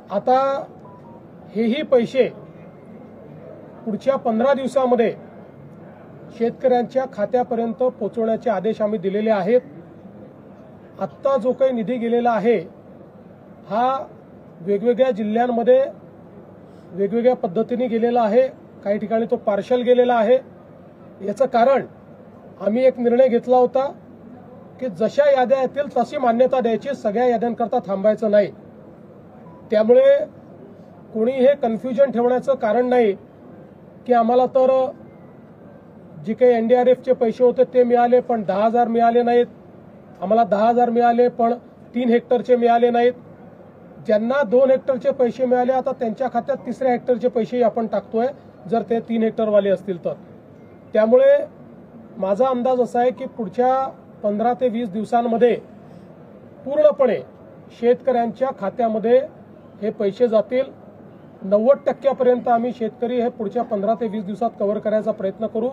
आता हेही पैसे पुढच्या 15 दिवसांमध्ये शेतकऱ्यांच्या खात्यापर्यंत पोहोचवण्याचे आदेश आम्ही दिलेले आहेत। आत्ता जो काही निधी गेलेला आहे हा वेगवेगळ्या जिल्ह्यांमध्ये वेगवेगळ्या पद्धतीने गेलेला आहे। काही ठिकाणी तो पार्शल गेलेला आहे। याचं कारण आम्ही एक निर्णय घेतला होता की जशा याद्या येतील तशी मान्यता द्यायची, सगळ्या याद्यांकरता थांबायचं नाही। त्यामुळे कोणी हे कन्फ्युजन ठेवण्याचं कारण नाही की आम्हाला तर जे काही एनडीआरएफचे पैसे होते ते मिळाले पण 10,000 मिळाले नाहीत, आम्हाला 10,000 मिळाले पण 3 हेक्टरचे मिळाले नाहीत। ज्यांना 2 हेक्टरचे पैसे मिळाले आता त्यांच्या खात्यात 3ऱ्या हेक्टरचे पैसेही आपण टाकतोय जर ते 3 हेक्टरवाले असतील तर। त्यामुळे माझा अंदाज असा आहे की पुढच्या 15 ते 20 दिवसांमध्ये पूर्णपणे शेतकऱ्यांच्या खात्यामध्ये हे पैसे जातील। 90% आम्ही शेतकरी हे पुढच्या 15 ते 20 दिवसात कव्हर करायचा प्रयत्न करू।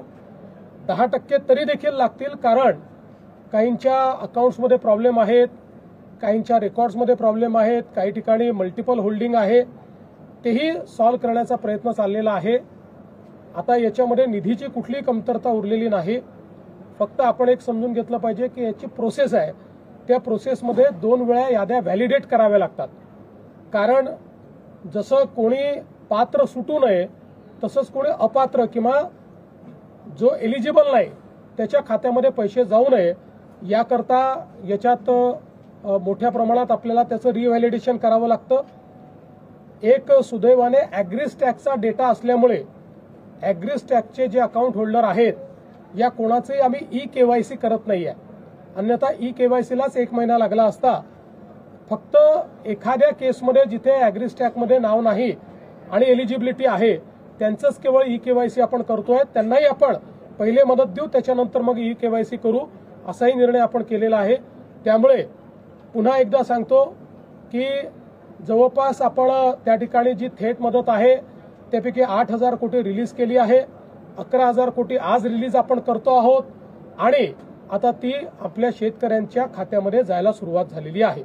10% तरी देखील लागतील, कारण काहींच्या अकाउंट्समध्ये प्रॉब्लेम आहेत, काहींच्या रेकॉर्ड्समध्ये प्रॉब्लेम आहेत, काही ठिकाणी मल्टिपल होल्डिंग आहे, तेही सॉल्व्ह करण्याचा प्रयत्न चाललेला आहे। आता याच्यामध्ये निधीची कुठलीही कमतरता उरलेली नाही। फक्त आपण एक समजून घेतलं पाहिजे की याची प्रोसेस आहे, त्या प्रोसेसमध्ये 2 वेळा याद्या व्हॅलिडेट कराव्या लागतात। कारण जसं कोणी पात्र सुटू नये तसंच कोणी अपात्र किंवा जो एलिजिबल नाही त्याच्या खात्यामध्ये पैसे जाऊ नये याकरता याच्यात मोठ्या प्रमाणात आपल्याला त्याचं रिव्हॅलिडेशन करावं लागतं। एक सुदैवाने ॲग्रीस्टॅकचा डेटा असल्यामुळे ॲग्रीस्टॅकचे जे अकाउंट होल्डर आहेत या कोणाचंही आम्ही ई-केवायसी करत नाहीये, अन्यथा ई-केवायसीलाच 1 महिना लागला असता। फक्त एखाद्या केसमध्ये जिथे ॲग्रीस्टॅकमध्ये नाव नाही आणि एलिजिबिलिटी आहे त्यांचंच केवळ ई-केवायसी आपण करतोय। त्यांनाही आपण पहिले मदत देऊ, त्याच्यानंतर मग ई-केवायसी करू असाही निर्णय आपण केलेला आहे। त्यामुळे पुन्हा एकदा सांगतो की जवळपास आपण त्या ठिकाणी जी थेट मदत आहे त्यापैकी 8,000 कोटी रिलीज केली आहे। 11,000 कोटी आज रिलीज आपण करतो आहोत आणि आता ती आपल्या शेतकऱ्यांच्या खात्यामध्ये जायला सुरुवात झालेली आहे।